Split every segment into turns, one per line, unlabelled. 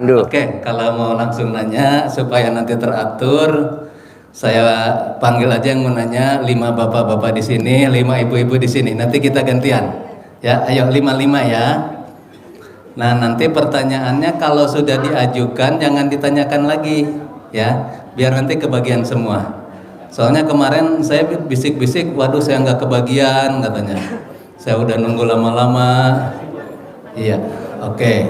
Oke, kalau mau langsung nanya supaya nanti teratur, saya panggil aja yang mau nanya 5 bapak-bapak di sini, 5 ibu-ibu di sini. Nanti kita gantian. Ya, ayo 5-5 ya. Nah, nanti pertanyaannya kalau sudah diajukan jangan ditanyakan lagi, ya, biar nanti kebagian semua. Soalnya kemarin saya bisik-bisik, waduh saya nggak kebagian katanya. Saya udah nunggu lama-lama. Iya, oke.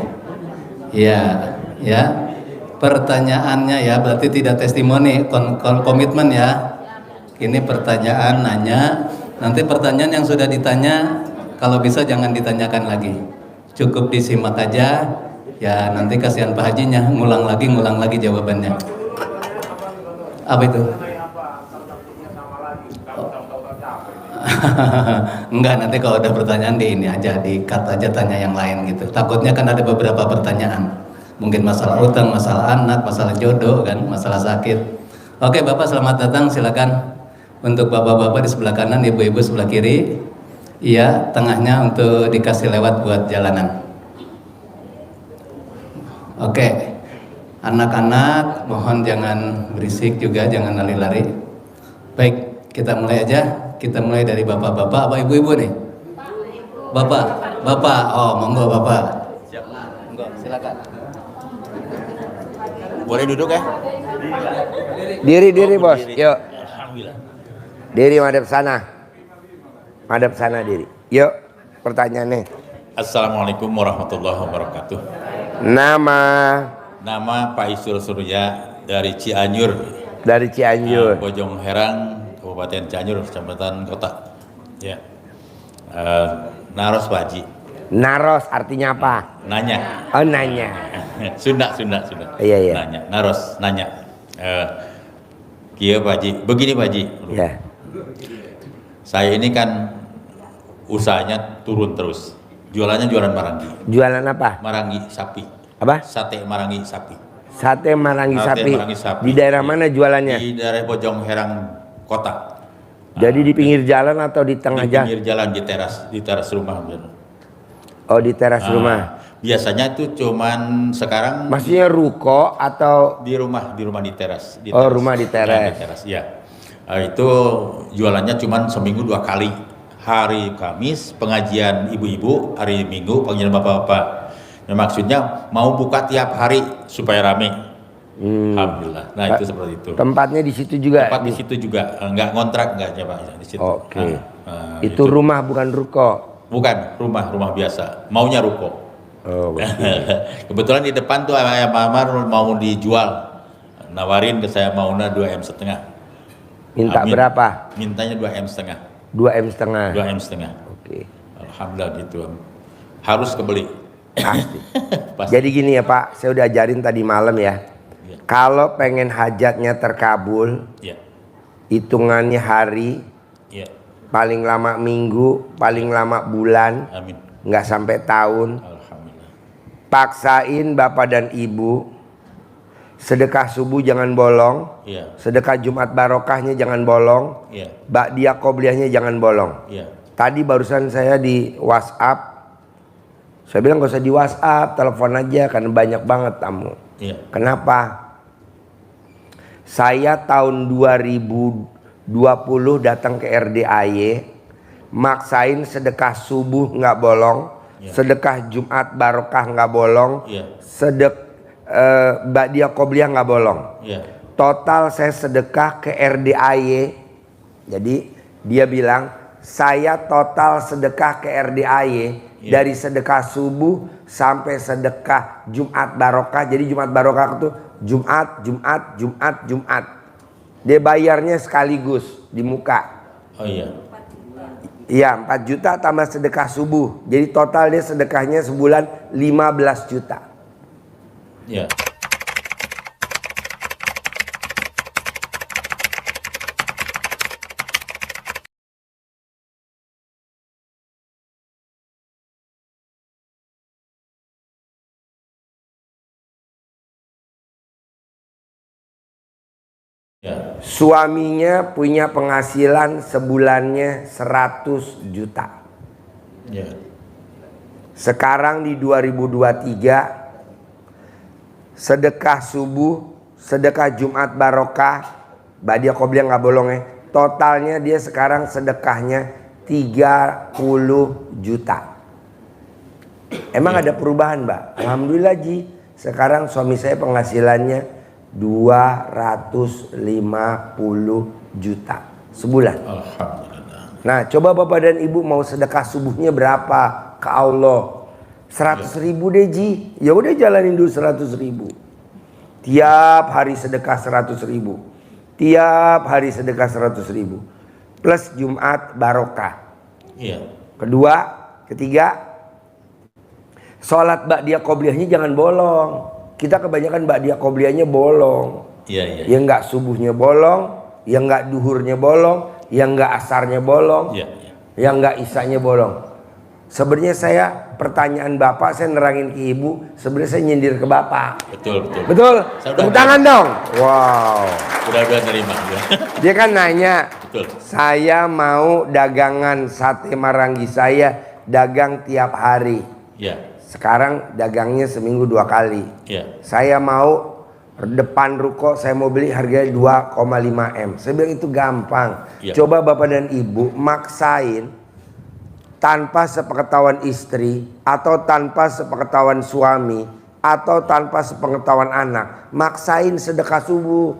Iya, ya. Pertanyaannya ya, berarti tidak testimoni, komitmen ya. Ini pertanyaan nanya. Nanti pertanyaan yang sudah ditanya, kalau bisa jangan ditanyakan lagi. Cukup disimak aja. Ya nanti kasihan Pak Hajinya, ngulang lagi jawabannya. Apa itu? Enggak, nanti kalau ada pertanyaan di ini aja, di cut aja, tanya yang lain gitu. Takutnya kan ada beberapa pertanyaan, mungkin masalah utang, masalah anak, masalah jodoh kan, masalah sakit. Oke Bapak, selamat datang, silakan. Untuk bapak-bapak di sebelah kanan, ibu-ibu sebelah kiri. Iya, tengahnya untuk dikasih lewat buat jalanan. Oke, anak-anak mohon jangan berisik juga, jangan lari-lari. Baik, kita mulai aja. Kita mulai dari bapak-bapak, apa ibu-ibu nih? Bapak, oh monggo bapak. Siap, monggo, silakan.
Boleh duduk ya?
Diri bos, yuk. Diri madep sana. Madep sana diri. Yuk, pertanyaannya.
Assalamualaikum warahmatullahi wabarakatuh.
Nama
Pak Isul Surya dari Cianjur.
Dari Cianjur.
Bojong Herang, Kabupaten Cianjur, Kecamatan Kota. Ya. Naros Pak Haji.
Naros artinya apa?
Nanya.
Oh nanya.
Sunda.
Iya.
Nanya. Naros, nanya. Kia Pak Haji. Begini Pak Haji.
Ya.
Saya ini kan usahanya turun terus. Jualannya jualan marangi.
Jualan apa?
Marangi sapi.
Apa?
Sate marangi sapi.
Sate marangi sapi.
Sapi.
Di daerah mana jualannya?
Di daerah Bojong Herang Kota.
Jadi di pinggir jalan atau di tengah jalan?
Di pinggir jalan, di teras rumah.
Oh di teras rumah.
Biasanya itu cuman sekarang.
Maksudnya ruko atau?
Di rumah di teras.
Rumah di teras.
Ya, di teras, ya. Itu jualannya cuman seminggu 2 kali. Hari Kamis pengajian ibu-ibu, hari Minggu pengajian bapak-bapak. Nah, maksudnya mau buka tiap hari supaya rame. Alhamdulillah. Nah itu seperti itu.
Tempatnya di situ juga.
Tempat di situ juga, nggak ngontrak nggak coba di situ.
Oke. Itu rumah bukan ruko.
Bukan rumah biasa. Maunya ruko.
Oh.
Kebetulan di depan tuh ayam Amar mau dijual. Nawarin ke saya maunya 2,5 M.
Minta berapa?
Mintanya 2,5 M.
2,5 M.
2,5 M.
Oke.
Alhamdulillah gitu. Harus kebeli.
Pasti.
Pasti.
Jadi gini ya Pak, saya udah ajarin tadi malam ya. Kalau pengen hajatnya terkabul, hitungannya hari, paling lama minggu, paling lama bulan,
amin.
Nggak sampai tahun.
Alhamdulillah.
Paksain bapak dan ibu, sedekah subuh jangan bolong, sedekah Jumat barokahnya jangan bolong, bakdia qobliyahnya jangan bolong. Tadi barusan saya di WhatsApp, saya bilang gak usah di WhatsApp, telepon aja karena banyak banget tamu. Kenapa? Saya tahun 2020 datang ke RDAY, maksain sedekah subuh nggak bolong, sedekah Jumat barokah nggak bolong, bakdia qobliyah nggak bolong. Total saya sedekah ke RDAY. Jadi dia bilang saya total sedekah ke RDAY dari sedekah subuh sampai sedekah Jumat barokah. Jadi Jumat barokah itu Jumat. Dia bayarnya sekaligus di muka.
Oh iya.
Iya, 4 juta tambah sedekah subuh. Jadi total dia sedekahnya sebulan 15 juta.
Iya.
Suaminya punya penghasilan sebulannya 100 juta. Sekarang di 2023 sedekah subuh, sedekah Jumat barokah, ba'diyah qobliyah nggak bolong ya. Totalnya dia sekarang sedekahnya 30 juta. Emang ada perubahan, Mbak? Alhamdulillah Ji. Sekarang suami saya penghasilannya 250 juta sebulan.
Alhamdulillah.
Nah, coba Bapak dan Ibu mau sedekah subuhnya berapa ke Allah? 100.000 deh Ji. Ya udah jalanin dulu 100.000. Tiap hari sedekah 100.000. Tiap hari sedekah 100.000. Plus Jumat barokah.
Iya.
Kedua, ketiga, sholat ba'diyah qobliyahnya jangan bolong. Kita kebanyakan ba'diyah qobliyahnya bolong.
Iya.
Yang enggak subuhnya bolong, yang enggak duhurnya bolong, yang enggak asarnya bolong,
Iya.
yang enggak isanya bolong. Sebenarnya saya pertanyaan Bapak saya nerangin ke Ibu, sebenarnya saya nyindir ke Bapak.
Betul.
Betul?
Saya
Tepuk tangan dong. Wow.
Udah nerima.
Dia kan nanya,
Betul.
saya mau dagangan sate Marangi, saya dagang tiap hari.
Iya.
Sekarang dagangnya seminggu 2 kali.
Iya.
Saya mau depan ruko saya mau beli harganya 2,5 M. Saya bilang itu gampang.
Iya.
Coba Bapak dan Ibu maksain tanpa sepengetahuan istri atau tanpa sepengetahuan suami atau tanpa sepengetahuan anak, maksain sedekah subuh.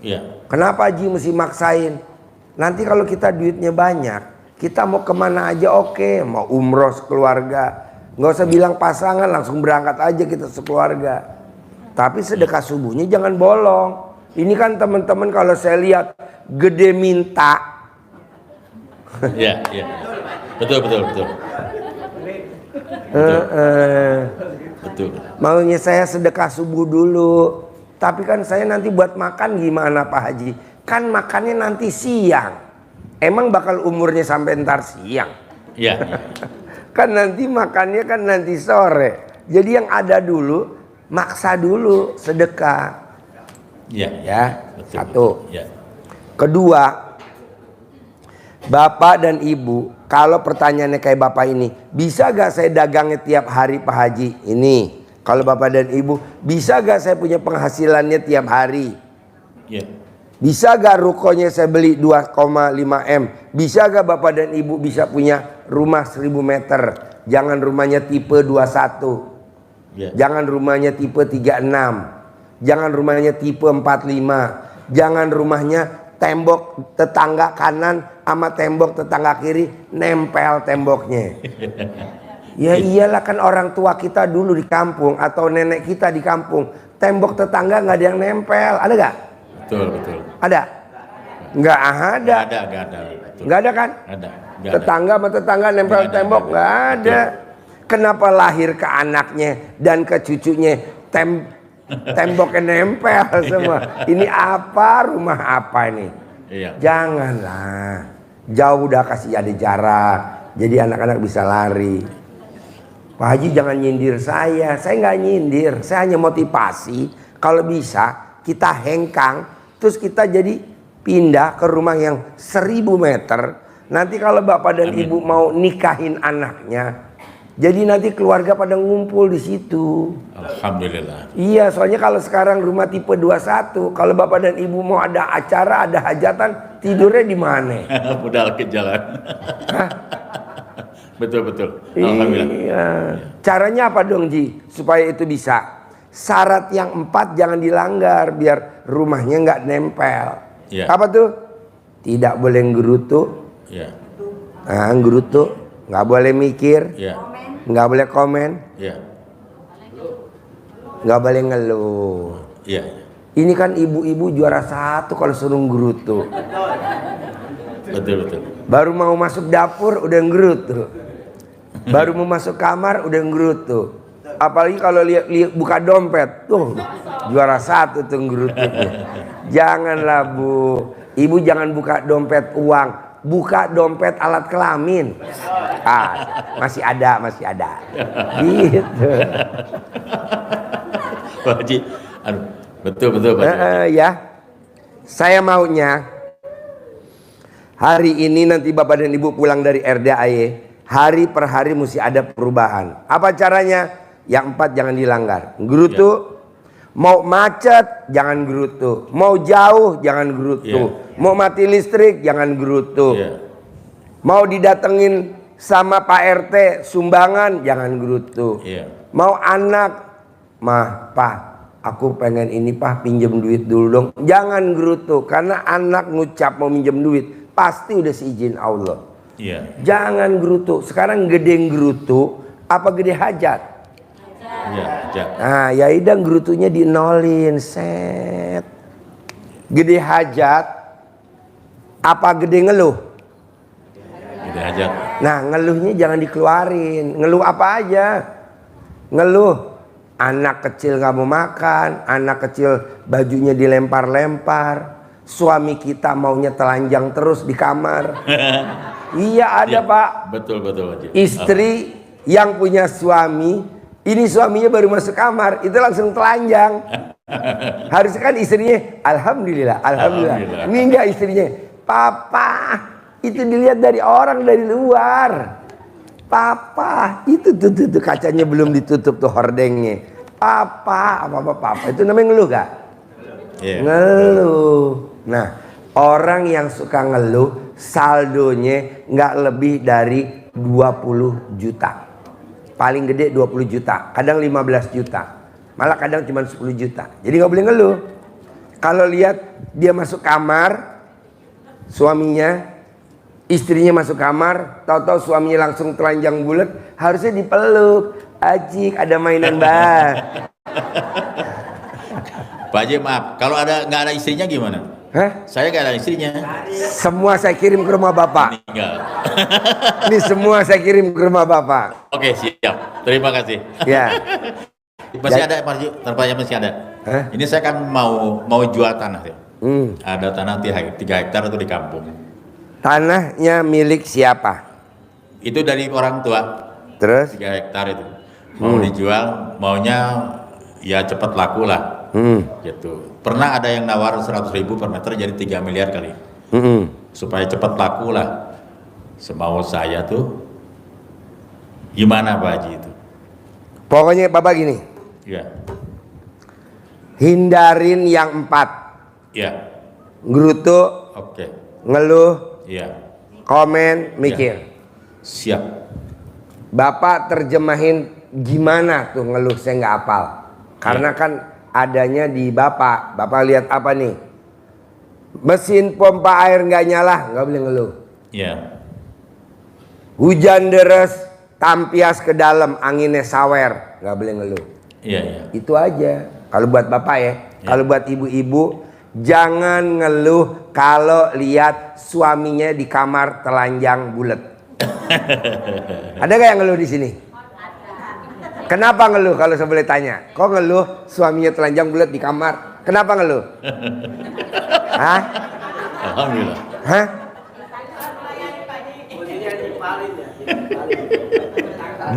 Iya.
Kenapa Ji mesti maksain? Nanti kalau kita duitnya banyak, kita mau kemana aja oke. Mau umroh sekeluarga, nggak usah bilang pasangan, langsung berangkat aja kita sekeluarga. Tapi sedekah subuhnya jangan bolong. Ini kan teman-teman kalau saya lihat gede minta.
Iya. Betul. Betul.
Maunya saya sedekah subuh dulu. Tapi kan saya nanti buat makan gimana Pak Haji? Kan makannya nanti siang. Emang bakal umurnya sampai ntar siang?
Iya.
Kan nanti makannya kan nanti sore. Jadi yang ada dulu, maksa dulu sedekah.
Iya.
Ya,
Betul.
satu.
Iya.
Kedua, Bapak dan Ibu, kalau pertanyaannya kayak Bapak ini, bisa gak saya dagangnya tiap hari Pak Haji? Ini, kalau Bapak dan Ibu, bisa gak saya punya penghasilannya tiap hari?
Iya.
Bisa gak rukonya saya beli 2,5 M? Bisa gak Bapak dan Ibu bisa punya rumah 1000 meter? Jangan rumahnya tipe 21.
Iya.
Jangan rumahnya tipe 36. Jangan rumahnya tipe 45. Jangan rumahnya tembok tetangga kanan sama tembok tetangga kiri nempel temboknya. Ya iyalah kan orang tua kita dulu di kampung atau nenek kita di kampung, tembok tetangga nggak ada yang nempel, ada nggak?
Betul.
Ada? Nggak ada.
Nggak ada. Betul.
Nggak ada kan?
Ada.
Tetangga sama tetangga nempel
Nggak ada,
tembok
nggak ada.
nggak ada. Kenapa lahir ke anaknya dan ke cucunya temboknya nempel semua? Ini apa? Rumah apa ini?
Iya.
Janganlah. Jauh udah kasih ada jarak. Jadi anak-anak bisa lari. Pak Haji jangan nyindir saya nggak nyindir. Saya hanya motivasi. Kalau bisa kita hengkang. Terus kita jadi pindah ke rumah yang 1000 meter. Nanti kalau Bapak dan
Amin.
Ibu mau nikahin anaknya, jadi nanti keluarga pada ngumpul di situ.
Alhamdulillah.
Iya, soalnya kalau sekarang rumah tipe 21, kalau Bapak dan Ibu mau ada acara, ada hajatan, tidurnya di mana?
Modal ke jalan. Betul. Alhamdulillah.
Iya. Caranya apa dong Ji? Supaya itu bisa. Syarat yang 4 jangan dilanggar biar rumahnya nggak nempel.
Iya.
Apa tuh? Tidak boleh nggerutu.
Iya.
Nah, nggerutu. Nggak boleh mikir.
Iya.
Nggak boleh komen.
Iya.
Nggak boleh ngeluh.
Iya.
Ini kan ibu-ibu juara 1 kalau suruh nggerutu.
Betul.
Baru mau masuk dapur udah nggerutu. Baru mau masuk kamar udah nggerutu. Apalagi kalau lihat buka dompet, tuh juara 1 tuh nggerututnya. Janganlah Bu, Ibu jangan buka dompet uang, buka dompet alat kelamin. Masih ada. Gitu.
Pak Haji, aduh, betul Pak Haji.
Ya, saya maunya hari ini nanti Bapak dan Ibu pulang dari RDAY, hari per hari mesti ada perubahan. Apa caranya? Yang 4 jangan dilanggar. Gerutu, Mau macet jangan gerutu, mau jauh jangan gerutu, mau mati listrik jangan gerutu, mau didatengin sama Pak RT sumbangan jangan gerutu, mau anak mah Pak aku pengen ini Pak pinjem duit dulu dong, jangan gerutu, karena anak ngucap mau minjem duit pasti udah seizin Allah. Jangan gerutu. Sekarang gede gerutu apa gede hajat? Nah, ya idang gerutunya dinolin, set. Gede hajat apa gede ngeluh? Gede hajat. Nah, ngeluhnya jangan dikeluarin. Ngeluh apa aja? Ngeluh anak kecil nggak mau makan, anak kecil bajunya dilempar-lempar, suami kita maunya telanjang terus di kamar. Iya ada Pak. Betul. Istri yang punya suami, ini suaminya baru masuk kamar, itu langsung telanjang. Harusnya kan istrinya, alhamdulillah. Ini enggak istrinya, papa, itu dilihat dari orang dari luar. Papa, itu tuh kacanya belum ditutup tuh hordengnya. Papa, papa, itu namanya ngeluh gak? Ngeluh. Nah, orang yang suka ngeluh, saldonya nggak lebih dari 20 juta. Paling gede 20 juta, kadang 15 juta, malah kadang cuma 10 juta. Jadi nggak boleh ngeluh. Kalau lihat dia masuk kamar, suaminya, istrinya masuk kamar, tahu-tahu suaminya langsung telanjang bulat, harusnya dipeluk. Ajik, ada mainan bah.
Pak Haji maaf, kalau nggak ada istrinya gimana?
Hah?
Saya nggak ada istrinya.
Semua saya kirim ke rumah Bapak.
Meninggal.
Ini semua saya kirim ke rumah Bapak.
Oke, siap. Terima kasih.
Ya.
Masih ada Pak Haji, terpanya masih ada.
Hah?
Ini saya kan mau jual tanah ya. Ada tanah 3 hektar itu di kampung.
Tanahnya milik siapa?
Itu dari orang tua.
Terus?
3 hektar itu. Mau dijual, maunya ya cepat laku lah. Gitu. Pernah ada yang nawar 100.000 per meter jadi 3 miliar kali. Supaya cepat laku lah. Semau saya tuh gimana Pak Haji itu?
Pokoknya Bapak gini.
Ya.
Hindarin yang 4.
Ya.
Gerutu.
Oke.
Ngeluh.
Ya.
Komen, mikir.
Ya. Siap.
Bapak terjemahin gimana tuh ngeluh, saya nggak hafal. Karena kan adanya di Bapak lihat apa nih? Mesin pompa air nggak nyala, nggak boleh ngeluh.
Iya.
Hujan deras, tampias ke dalam, anginnya sawer, nggak boleh ngeluh.
Iya.
Itu aja. Kalau buat Bapak ya. Kalau buat ibu-ibu, jangan ngeluh kalau lihat suaminya di kamar telanjang bulat. Ada gak yang ngeluh di sini? Kenapa ngeluh kalau saya boleh tanya? Kok ngeluh suaminya telanjang bulat di kamar? Kenapa ngeluh? Hah?
Alhamdulillah.
Hah?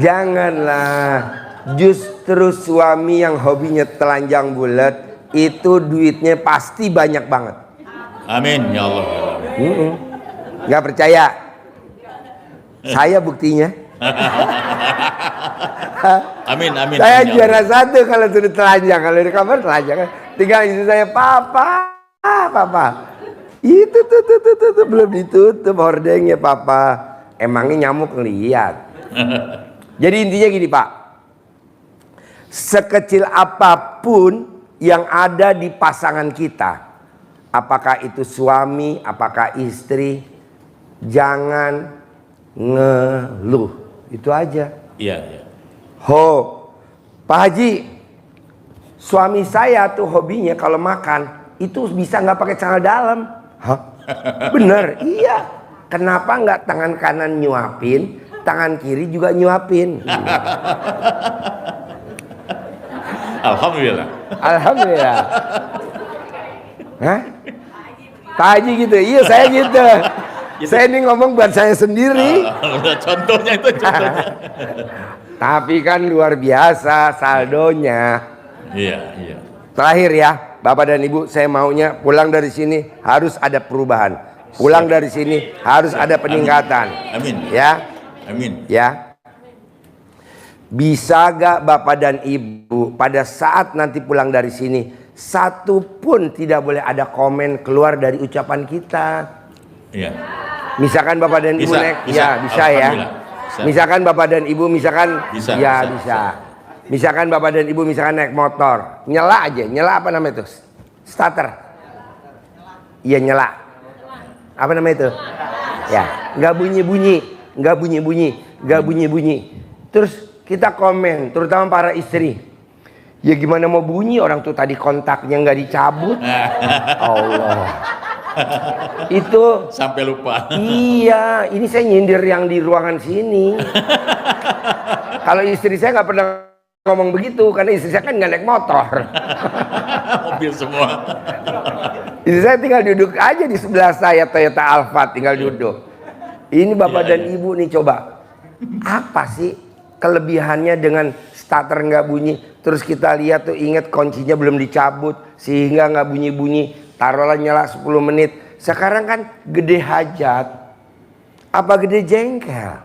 Janganlah. Justru suami yang hobinya telanjang bulat itu duitnya pasti banyak banget.
Amin ya Allah.
Gak percaya? Saya buktinya.
Amin.
Saya juara 1 kalau sudah telanjang, kalau di kamar telanjang. Tinggal istri saya, papa. Itu tuh belum ditutup hordengnya papa. Emangnya nyamuk ngeliat. Jadi intinya gini Pak, sekecil apapun yang ada di pasangan kita, apakah itu suami, apakah istri, jangan ngeluh. Itu aja.
Iya.
Pak Haji, suami saya tuh hobinya kalau makan itu bisa nggak pakai celana dalam. Hah? Bener? Iya. Kenapa nggak tangan kanan nyuapin, tangan kiri juga nyuapin?
Alhamdulillah.
Hah? Pak Haji gitu? Iya saya gitu. Saya ini ngomong buat saya sendiri.
Contohnya.
Tapi kan luar biasa saldonya.
Iya.
Terakhir ya, Bapak dan Ibu, saya maunya pulang dari sini harus ada perubahan. Pulang dari sini harus ada peningkatan.
Amin.
Ya.
Amin.
Ya. Bisa gak Bapak dan Ibu pada saat nanti pulang dari sini, satu pun tidak boleh ada komen keluar dari ucapan kita.
Iya.
Misalkan Bapak dan Ibu naik, ya bisa ya. Misalkan Bapak dan Ibu misalkan, ya bisa. Misalkan Bapak dan Ibu misalkan naik motor, nyala aja, nyala apa namanya itu? Starter. Iya nyala. Apa namanya itu? Ya, nggak bunyi-bunyi, nggak bunyi-bunyi, nggak bunyi-bunyi. Terus kita komen, terutama para istri. Ya gimana mau bunyi, orang tuh tadi kontaknya nggak dicabut. Allah. Itu
sampai lupa.
Iya, ini saya nyindir yang di ruangan sini. Kalau istri saya nggak pernah ngomong begitu, karena istri saya kan nggak naik motor.
Mobil semua.
Istri saya tinggal duduk aja di sebelah saya, Toyota Alphard, tinggal duduk. Ini Bapak dan Ibu nih coba, apa sih kelebihannya dengan starter nggak bunyi? Terus kita lihat tuh, ingat kuncinya belum dicabut sehingga nggak bunyi-bunyi. Taruhlah nyala 10 menit. Sekarang kan gede hajat, apa gede jengkel?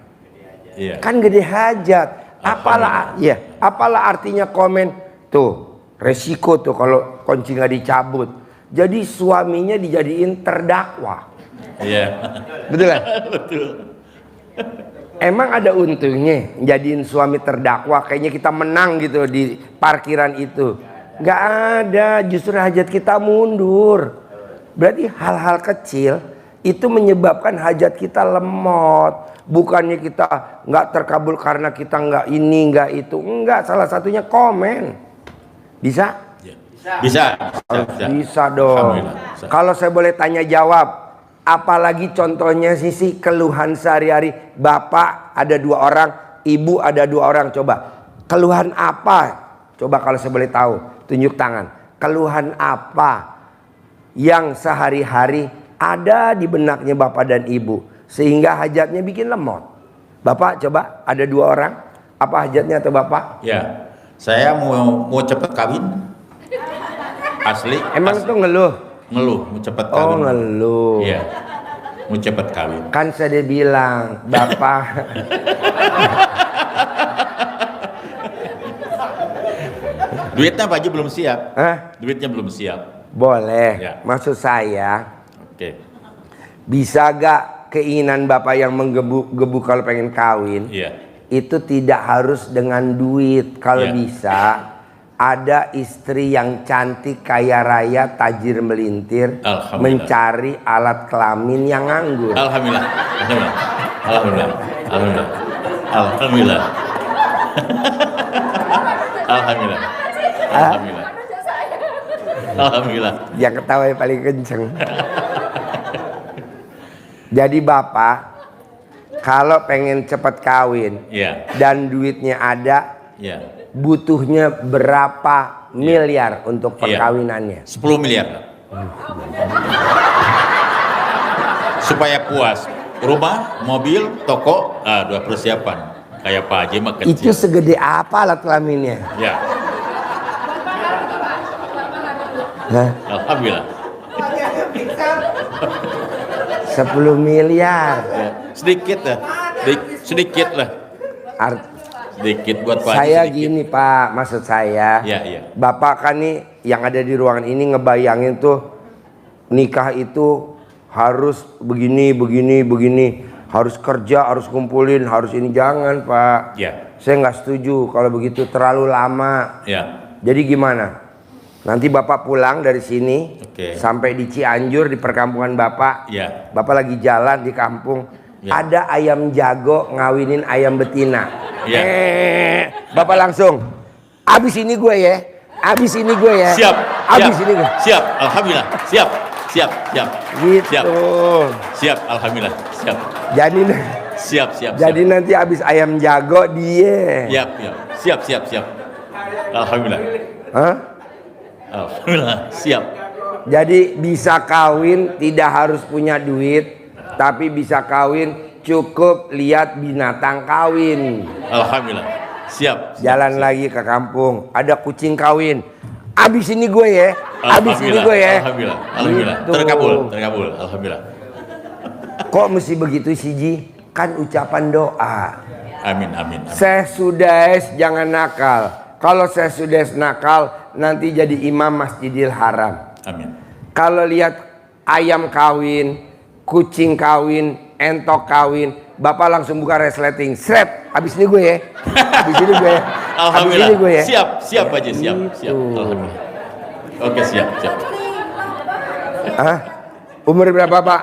Iya. Kan gede hajat. Apalah ya, apalah artinya komen tuh, resiko tuh kalau kunci nggak dicabut. Jadi suaminya dijadiin terdakwa.
Iya.
Betul kan?
Betul.
Emang ada untungnya jadiin suami terdakwa, kayaknya kita menang gitu di parkiran itu. Nggak ada, justru hajat kita mundur. Berarti hal-hal kecil itu menyebabkan hajat kita lemot. Bukannya kita nggak terkabul karena kita nggak ini, nggak itu. Enggak, salah satunya komen. Bisa?
Bisa.
Bisa dong. Kalau saya boleh tanya jawab, apalagi contohnya sisi keluhan sehari-hari. Bapak ada 2 orang, Ibu ada 2 orang. Coba, keluhan apa? Coba kalau saya boleh tahu, tunjuk tangan. Keluhan apa yang sehari-hari ada di benaknya Bapak dan Ibu sehingga hajatnya bikin lemot? Bapak coba, ada 2 orang. Apa hajatnya atau Bapak?
Ya, saya mau cepet kawin. Asli.
Emang itu ngeluh?
Ngeluh, mau cepet kawin.
Oh ngeluh.
Iya, mau cepet kawin.
Kan saya bilang, Bapak.
Duitnya Pak Haji belum siap.
Hah?
Duitnya belum siap.
Boleh.
Ya.
Maksud saya,
Oke.
bisa gak keinginan Bapak yang menggebu-gebu kalau pengen kawin,
Iya.
itu tidak harus dengan duit. Kalau
Iya.
bisa, ada istri yang cantik, kaya raya, tajir melintir, mencari alat kelamin yang nganggur.
Alhamdulillah. Alhamdulillah. Alhamdulillah. Alhamdulillah. Alhamdulillah. Alhamdulillah. Alhamdulillah. Alhamdulillah.
Yang ketawa yang paling kenceng. Jadi Bapak, kalau pengen cepat kawin, dan duitnya ada, butuhnya berapa miliar untuk perkawinannya?
10 miliar. Supaya puas. Rumah, mobil, toko, dua persiapan. Kayak Pak Haji mah kecil.
Itu segede apa alat kelaminnya?
Ya. Alhamdulillah.
10 miliar.
Ya. Sedikit lah. Sedikit lah. Sedikit buat Pak Haji.
Saya
sedikit.
gini Pak, maksud saya, Bapak kan nih yang ada di ruangan ini ngebayangin tuh nikah itu harus begini, harus kerja, harus kumpulin, harus ini. Jangan Pak. Saya nggak setuju kalau begitu, terlalu lama. Jadi gimana? Nanti Bapak pulang dari sini sampai di Cianjur, di perkampungan Bapak. Bapak lagi jalan di kampung, ada ayam jago ngawinin ayam betina. Bapak langsung, abis ini gue ya, abis ini gue ya.
Siap.
Abis ini gue.
Siap. Alhamdulillah. Siap.
Gitu.
Siap. Alhamdulillah. Siap.
Jadi
siap.
Jadi nanti abis ayam jago dia.
Siap. Alhamdulillah.
Hah?
Alhamdulillah. Siap.
Jadi bisa kawin tidak harus punya duit, tapi bisa kawin cukup lihat binatang kawin.
Alhamdulillah. Siap.
Jalan lagi ke kampung, ada kucing kawin. Abis ini gue ya. Abis ini gue ya.
Alhamdulillah.
Gitu.
Terkabul. Alhamdulillah.
Kok mesti begitu sih Ji? Kan ucapan doa.
Amin, amin, amin.
Syekh Sudais jangan nakal. Kalau Syekh Sudais nakal, nanti jadi imam Masjidil Haram.
Amin.
Kalau lihat ayam kawin, kucing kawin, entok kawin, Bapak langsung buka resleting. Srep, habis ini gue ya. Habis ini gue ya.
Alhamdulillah.
Habis ini gue ya.
Siap aja, siap. Alhamdulillah. Oke, siap.
Hah? Umur berapa, Pak?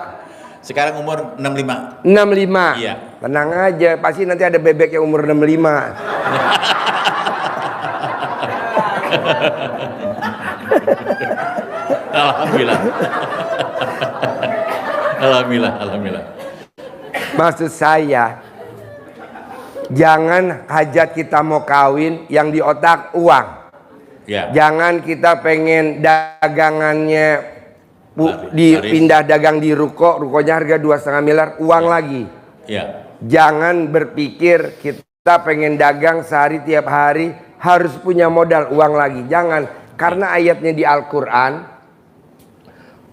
Sekarang umur 65.
65.
Iya.
Tenang aja, pasti nanti ada bebek yang umur 65.
Alhamdulillah. Alhamdulillah.
Maksud saya, jangan hajat kita mau kawin yang di otak uang.
Ya.
Jangan kita pengen dagangannya dipindah dagang di rukonya harga 2,5 miliar, uang lagi.
Ya.
Jangan berpikir kita pengen dagang sehari tiap hari harus punya modal uang lagi. Jangan, karena ayatnya di Al-Quran,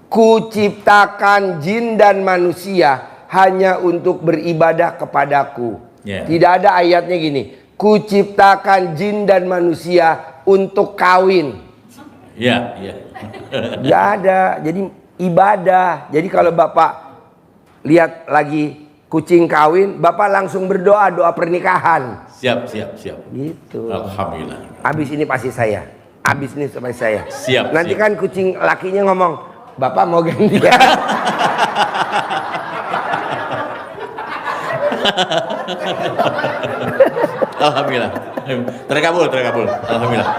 kuciptakan jin dan manusia hanya untuk beribadah kepadaku. Tidak ada ayatnya gini, kuciptakan jin dan manusia untuk kawin.
Ya.
Gak ada, jadi ibadah. Jadi kalau Bapak lihat lagi kucing kawin, Bapak langsung berdoa, doa pernikahan.
Siap.
Gitu.
Alhamdulillah.
Habis ini pasti saya. Habis ini sampai saya.
Siap.
Nanti kan kucing lakinya ngomong, Bapak mau ganti ya?
Alhamdulillah. Terkabul. Alhamdulillah.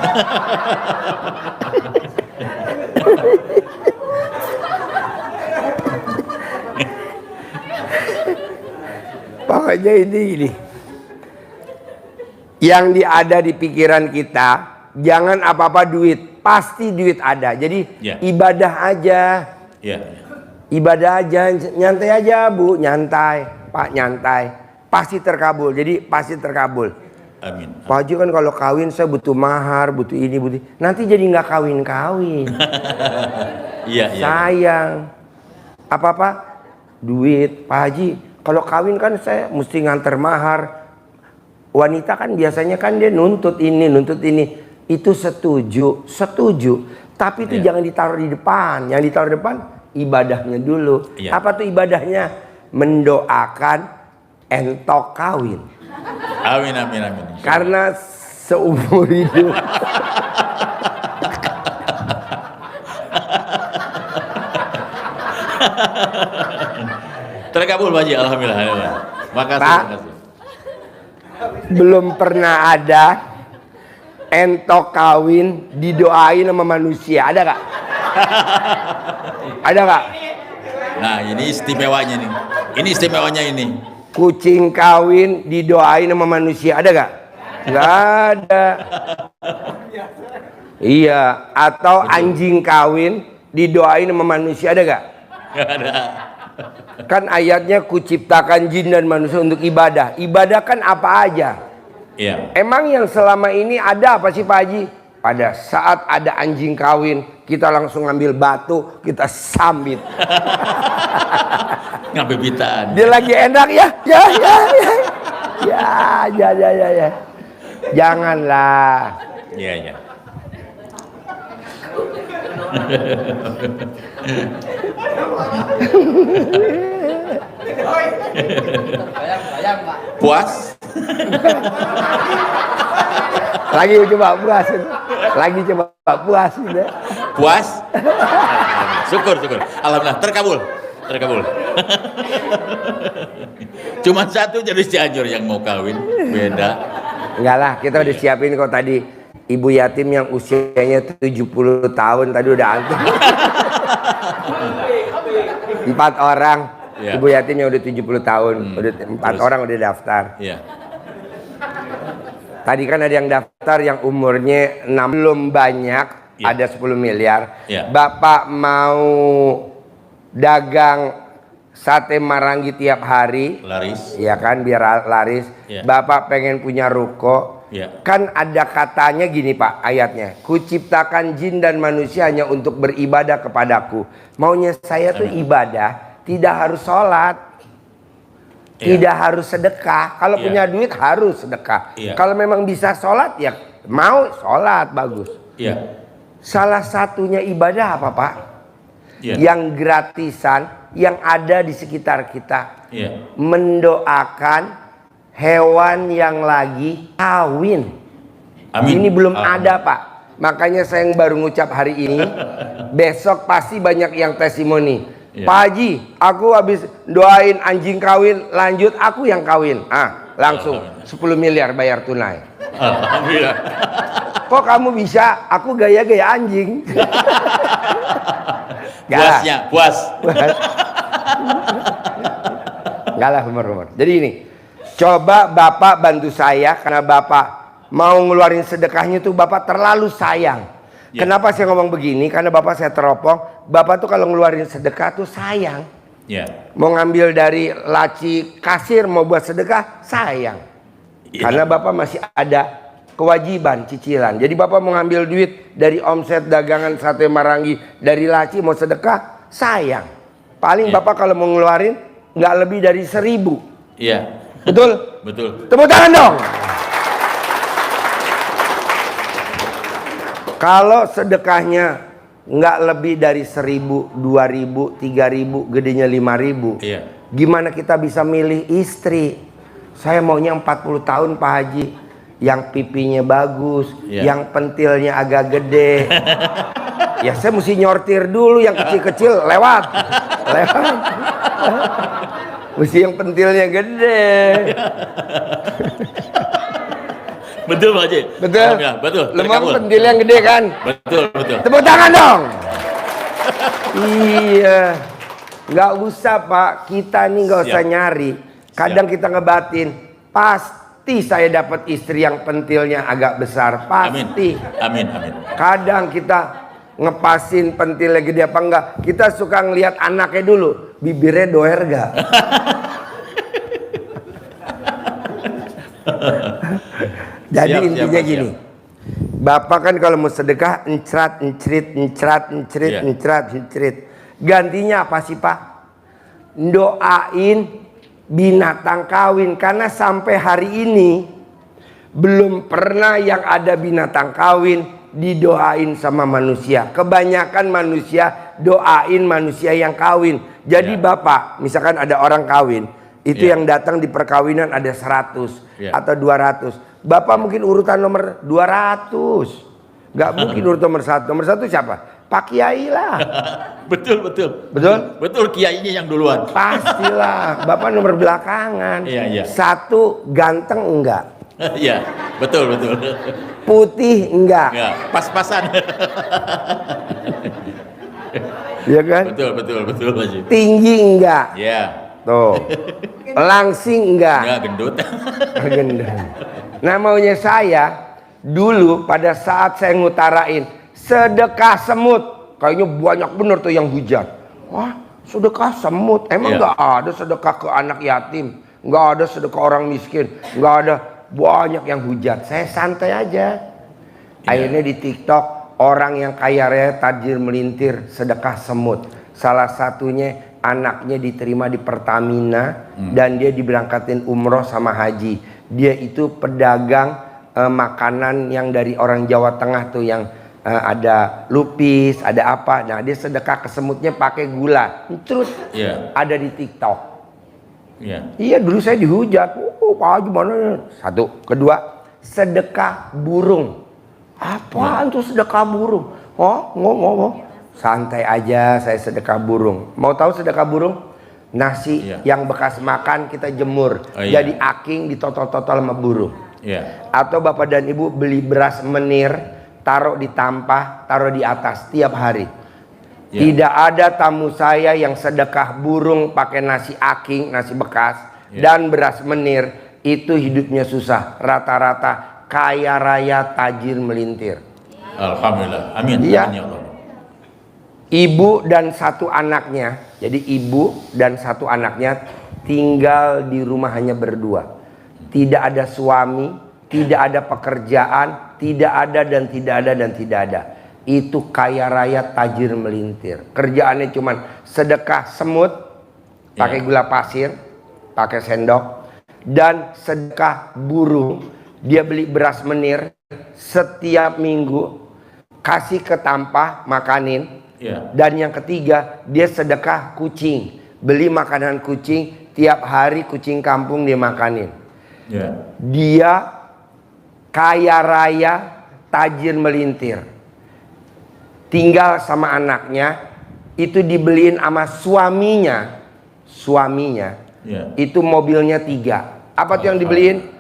Pokoknya ini. Yang ada di pikiran kita, jangan apa-apa duit. Pasti duit ada. Jadi ibadah aja. Ibadah aja, nyantai aja Bu, nyantai. Pak, nyantai. Pasti terkabul. Jadi pasti terkabul.
Amin.
Pak Haji kan kalau kawin saya butuh mahar, butuh ini, butuh. Nanti jadi nggak kawin.
Iya.
Sayang. Apa-apa? Duit. Pak Haji, kalau kawin kan saya mesti nganter mahar. Wanita kan biasanya kan dia nuntut ini. Itu setuju. Tapi itu jangan ditaruh di depan. Yang ditaruh di depan ibadahnya dulu. Apa tuh ibadahnya? Mendoakan entok kawin.
Amin.
Karena seumur hidup
terkabul Pak Haji, alhamdulillah. Makasih.
belum pernah ada entok kawin didoain sama manusia. Ada gak? Ada gak?
Nah, ini istimewanya nih. Ini istimewanya ini.
Kucing kawin didoain sama manusia. Ada gak? Gak ada. Iya. Atau anjing kawin didoain sama manusia. Ada gak?
Gak ada.
Kan ayatnya kuciptakan jin dan manusia untuk ibadah. Ibadah kan apa aja?
Iya.
Emang yang selama ini ada apa sih Pak Haji? Pada saat ada anjing kawin, kita langsung ngambil batu, kita sambit.
Ngambil bitaan.
Dia lagi enak ya. Ya. Janganlah.
Iya. Puas?
Lagi coba puasin.
Puas? Syukur. Alhamdulillah, terkabul. Cuma satu jadi Cianjur yang mau kawin, beda.
Enggak lah, kita udah siapin kok tadi. Ibu yatim yang usianya 70 tahun tadi udah antum. 4 orang.
Ya.
Ibu yatim yang udah 70 tahun. Udah 4 orang udah daftar.
Iya.
Tadi kan ada yang daftar yang umurnya 6, belum banyak,
Ya.
ada 10 miliar.
Ya.
Bapak mau dagang sate Marangi tiap hari,
Laris.
ya kan, biar laris.
Ya.
Bapak pengen punya ruko,
Ya.
kan ada katanya gini Pak, ayatnya, kuciptakan jin dan manusia hanya untuk beribadah kepadaku. Maunya saya tuh ibadah, tidak harus sholat. Tidak harus sedekah. Kalau punya duit harus sedekah. Kalau memang bisa sholat ya mau sholat bagus. Salah satunya ibadah apa Pak? Yang gratisan, yang ada di sekitar kita. Mendoakan hewan yang lagi kawin.
Amin.
Ini belum ada Pak. Makanya saya yang baru ngucap hari ini. Besok pasti banyak yang testimoni. Pak Haji, aku habis doain anjing kawin, lanjut aku yang kawin. Langsung 10 miliar bayar tunai.
Alhamdulillah.
Kok kamu bisa? Aku gaya-gaya anjing.
Puasnya, puas.
Enggak lah, humor. Jadi ini, coba Bapak bantu saya karena Bapak mau ngeluarin sedekahnya tuh Bapak terlalu sayang. Kenapa saya ngomong begini? Karena Bapak saya teropong. Bapak tuh kalau ngeluarin sedekah tuh sayang. Mau ngambil dari laci kasir mau buat sedekah sayang. Karena Bapak masih ada kewajiban cicilan. Jadi Bapak mau ngambil duit dari omset dagangan sate Marangi dari laci mau sedekah sayang. Paling Bapak kalau mau ngeluarin nggak lebih dari 1.000. Betul?
Betul.
Tepuk tangan dong. Kalau sedekahnya nggak lebih dari 1.000, 2.000, 3.000, gedenya 5.000. Gimana kita bisa milih istri? Saya maunya 40 tahun Pak Haji. Yang pipinya bagus, yang pentilnya agak gede. Ya saya mesti nyortir dulu yang kecil-kecil lewat. Mesti yang pentilnya gede.
Betul Pak Haji.
Betul.
Betul.
Lemang pentil yang gede kan?
Betul.
Tepuk tangan dong. Iya. Nggak usah Pak. Kita nih nggak usah nyari. Kadang kita ngebatin. Pasti saya dapat istri yang pentilnya agak besar. Pasti.
Amin.
Kadang kita ngepasin pentilnya gede apa enggak. Kita suka ngelihat anaknya dulu. Bibirnya doer gak? Jadi intinya gini, Bapak kan kalau mau sedekah encrat. Gantinya apa sih Pak? Doain binatang kawin. Karena sampai hari ini belum pernah yang ada binatang kawin didoain sama manusia. Kebanyakan manusia doain manusia yang kawin. Jadi Bapak misalkan ada orang kawin, itu yang datang di perkawinan ada 100 atau 200. Bapak mungkin urutan nomor 200. Gak mungkin urut nomor 1. Nomor 1 siapa? Pak Kiai lah.
Betul. Betul kiainya yang duluan.
Pastilah. Bapak nomor belakangan. Satu ganteng enggak?
Iya, betul.
Putih enggak?
Pas-pasan.
Iya kan?
Betul Pak Haji.
Tinggi enggak?
Iya.
Tuh. Langsing enggak?
Enggak gendut.
Gendut. Nah maunya saya dulu pada saat saya ngutarain sedekah semut, kayaknya banyak bener tuh yang hujat. Wah sedekah semut, emang nggak ada sedekah ke anak yatim, nggak ada sedekah orang miskin, nggak ada. Banyak yang hujat. Saya santai aja. Akhirnya di TikTok orang yang kaya raya tajir melintir sedekah semut. Salah satunya anaknya diterima di Pertamina dan dia diberangkatin umroh sama haji. Dia itu pedagang makanan yang dari orang Jawa Tengah tuh yang ada lupis, ada apa. Nah dia sedekah ke semutnya pakai gula. Terus ada di TikTok. Iya dulu saya dihujat. Pak Haji mana? Satu. Kedua, sedekah burung. Apaan tuh sedekah burung? Ngomong. Santai aja saya sedekah burung. Mau tahu sedekah burung? Nasi yang bekas makan kita jemur. Jadi aking ditotol-totol sama burung. Atau Bapak dan Ibu beli beras menir, taruh di tampah, taruh di atas tiap hari. Tidak ada tamu saya yang sedekah burung pakai nasi aking, nasi bekas dan beras menir itu hidupnya susah. Rata-rata kaya raya tajir melintir.
Alhamdulillah. Amin.
Iya.
Amin ya Allah.
Ibu dan satu anaknya, jadi ibu dan satu anaknya tinggal di rumah hanya berdua. Tidak ada suami, tidak ada pekerjaan, tidak ada dan tidak ada dan tidak ada. Itu kaya raya tajir melintir. Kerjaannya cuman sedekah semut pakai gula pasir, pakai sendok. Dan sedekah burung, dia beli beras menir setiap minggu, kasih ke tampah makanin. Dan yang ketiga, dia sedekah kucing, beli makanan kucing, tiap hari kucing kampung dia makanin. Dia kaya raya, tajir melintir, tinggal sama anaknya, itu dibeliin sama suaminya itu mobilnya 3. Apa tuh yang dibeliin?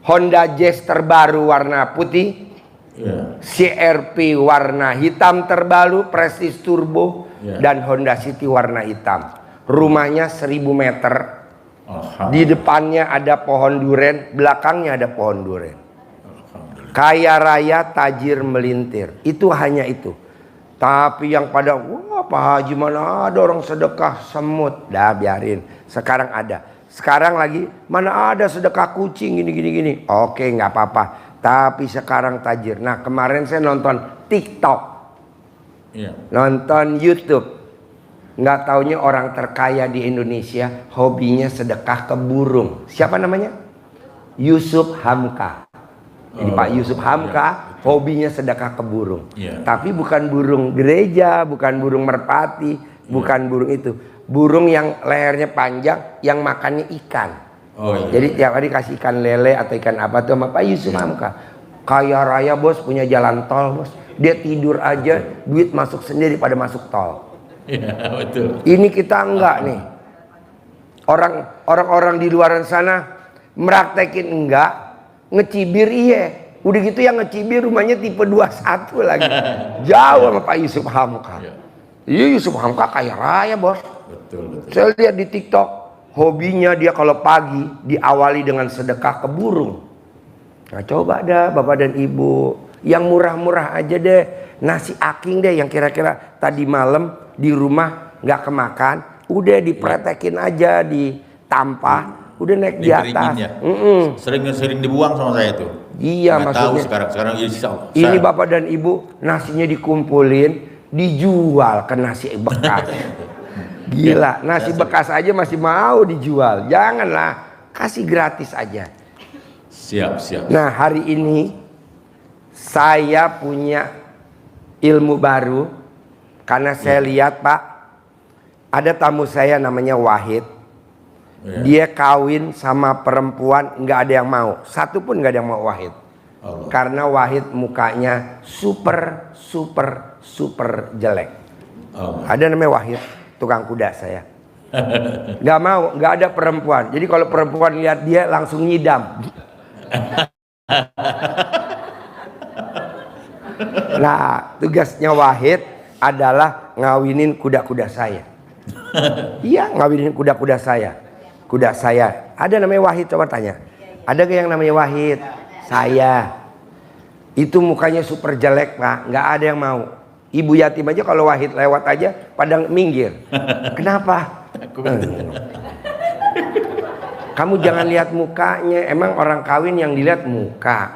Honda Jazz terbaru warna putih, CR-V warna hitam terbaru, Prestige Turbo, dan Honda City warna hitam. Rumahnya 1000 meter. Di depannya ada pohon duren, belakangnya ada pohon duren. Kaya raya, tajir melintir. Itu hanya itu. Tapi yang pada, wah Pak Haji mana ada orang sedekah semut. Dah biarin. Sekarang ada. Sekarang lagi, mana ada sedekah kucing gini. Oke, nggak apa-apa. Tapi sekarang tajir. Nah, kemarin saya nonton TikTok. Nonton YouTube. Nggak taunya orang terkaya di Indonesia hobinya sedekah ke burung. Siapa namanya? Yusuf Hamka. Jadi Pak Yusuf Hamka hobinya sedekah ke burung. Tapi bukan burung gereja, bukan burung merpati, bukan burung itu. Burung yang lehernya panjang, yang makannya ikan. Jadi tiap hari kasih ikan lele atau ikan apa tuh sama Pak Yusuf Hamka. Kaya raya bos, punya jalan tol bos. Dia tidur aja, duit masuk sendiri pada masuk tol. Betul. Ini kita enggak nih. Orang-orang di luar sana meraktekin enggak, ngecibir iya. Udah gitu yang ngecibir rumahnya tipe 21 lagi. Jauh sama Pak Yusuf Hamka. Iya, Yusuf Hamka kaya raya bos. Betul. Saya lihat di TikTok, hobinya dia kalau pagi diawali dengan sedekah ke burung. Nah coba dah Bapak dan Ibu, yang murah-murah aja deh. Nasi aking deh yang kira-kira tadi malam di rumah nggak kemakan, udah dipretekin aja di tampah, udah naik di atas.
Sering dibuang sama saya tuh.
Iya, maksudnya
sekarang
ini Bapak dan Ibu nasinya dikumpulin, dijual ke nasi bekas. Gila, nasi bekas aja masih mau dijual. Janganlah, kasih gratis aja.
Siap.
Nah, hari ini saya punya ilmu baru karena saya lihat Pak, ada tamu saya namanya Wahid. Dia kawin sama perempuan, nggak ada yang mau. Satu pun nggak ada yang mau Wahid. Karena Wahid mukanya super jelek. Ada namanya Wahid, tukang kuda saya. Nggak mau, nggak ada perempuan. Jadi kalau perempuan lihat dia langsung ngidam. Nah, tugasnya Wahid adalah ngawinin kuda-kuda saya. Iya, ngawinin kuda-kuda saya. Kuda saya. Ada namanya Wahid, coba tanya. Ada gak yang namanya Wahid? Saya. Itu mukanya super jelek Pak, nggak ada yang mau. Ibu yatim aja kalau Wahid lewat aja pada minggir. Kenapa? Kamu jangan lihat mukanya. Emang orang kawin yang dilihat muka.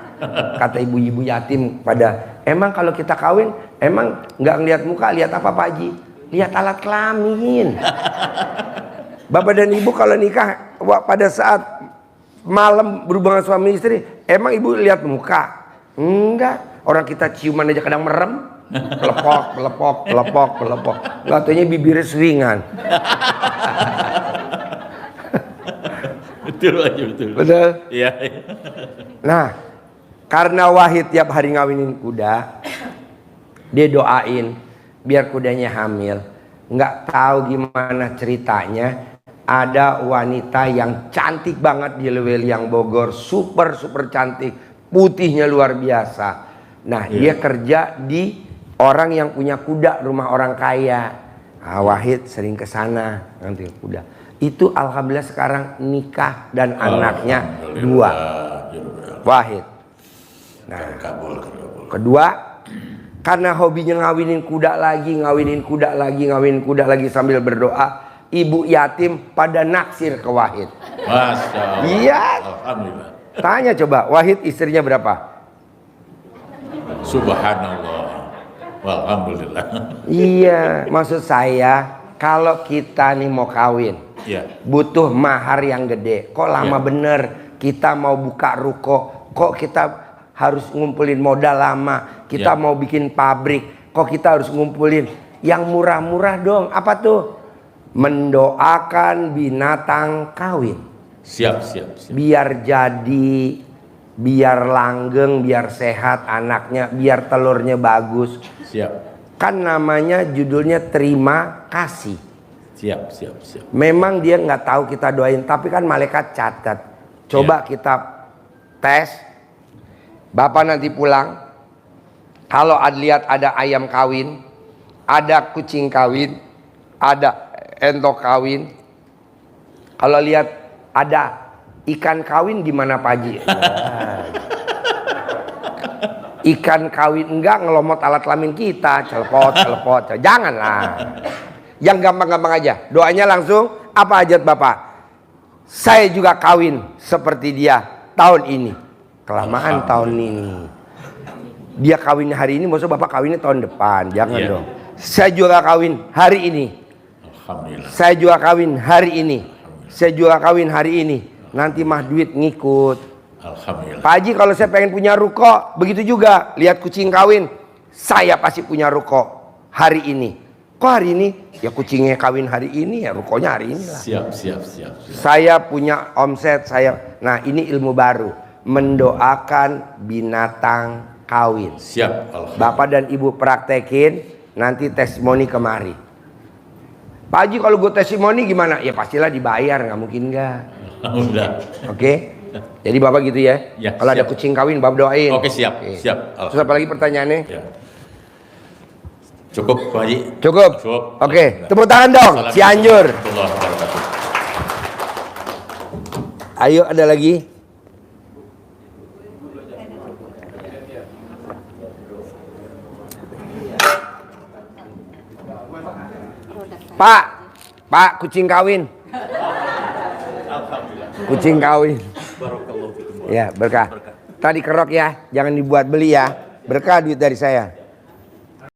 Kata ibu-ibu yatim pada. Emang kalau kita kawin, emang nggak ngelihat muka, lihat apa Pak Haji? Lihat alat kelamin. Bapak dan Ibu kalau nikah pada saat malam berhubungan suami istri, emang Ibu lihat muka? Enggak. Orang kita ciuman aja kadang merem. Pelepok. Nggak taunya bibirnya swingan. Betul.
Iya.
Nah, karena Wahid tiap hari ngawinin kuda, dia doain biar kudanya hamil. Nggak tahu gimana ceritanya, ada wanita yang cantik banget di Leweliang Bogor, super cantik, putihnya luar biasa. Nah, dia kerja di orang yang punya kuda, rumah orang kaya. Wahid sering ke sana nanti kuda. Itu alhamdulillah sekarang nikah dan anaknya 2. Wahid. Nah, kedua, karena hobinya ngawinin kuda lagi sambil berdoa, ibu yatim pada naksir ke Wahid.
Masya Allah.
Iya.
Alhamdulillah.
Tanya coba, Wahid istrinya berapa?
Subhanallah. Alhamdulillah.
Iya, maksud saya kalau kita nih mau kawin, butuh mahar yang gede. Kok lama bener kita mau buka ruko, kok kita harus ngumpulin modal lama, kita mau bikin pabrik, kok kita harus ngumpulin yang murah-murah dong. Apa tuh? Mendoakan binatang kawin.
Siap.
Biar jadi, biar langgeng, biar sehat anaknya, biar telurnya bagus.
Siap.
Kan namanya judulnya terima kasih.
Siap.
Memang dia nggak tahu kita doain, tapi kan malaikat catat. Coba kita tes. Bapak nanti pulang, kalau lihat ada ayam kawin, ada kucing kawin, ada entok kawin. Kalau lihat ada ikan kawin gimana Pak Haji? Ikan kawin enggak ngelomot alat kelamin kita, celepot. Janganlah. Yang gampang-gampang aja. Doanya langsung, apa hajat Bapak? Saya juga kawin seperti dia tahun ini. Kelamaan tahun ini. Dia kawin hari ini, maksud Bapak kawinnya tahun depan. Jangan dong. Saya juga kawin hari ini. Saya juga kawin hari ini. Saya juga kawin hari ini. Nanti mah duit ngikut.
Alhamdulillah.
Pak Haji kalau saya pengen punya ruko, begitu juga. Lihat kucing kawin, saya pasti punya ruko hari ini. Kok hari ini? Ya kucingnya kawin hari ini, ya rukonya hari ini lah.
Siap.
Saya punya omset, nah ini ilmu baru. Mendoakan binatang kawin.
Siap.
Bapak dan Ibu praktekin, nanti testimoni kemari. Pak Haji kalau gue testimoni gimana? Ya pastilah dibayar, nggak mungkin nggak.
Udah.
Oke. Jadi Bapak gitu ya. Kalau ada kucing kawin Bapak doain.
Oke, siap.
Terus apa lagi pertanyaannya?
Ya. Cukup Pak Haji.
Cukup. Oke. Tepuk tangan dong. Cianjur. Ayo ada lagi. Pak, kucing kawin. Kucing kawin. Ya, berkah. Tadi kerok ya, jangan dibuat beli ya. Berkah duit dari saya.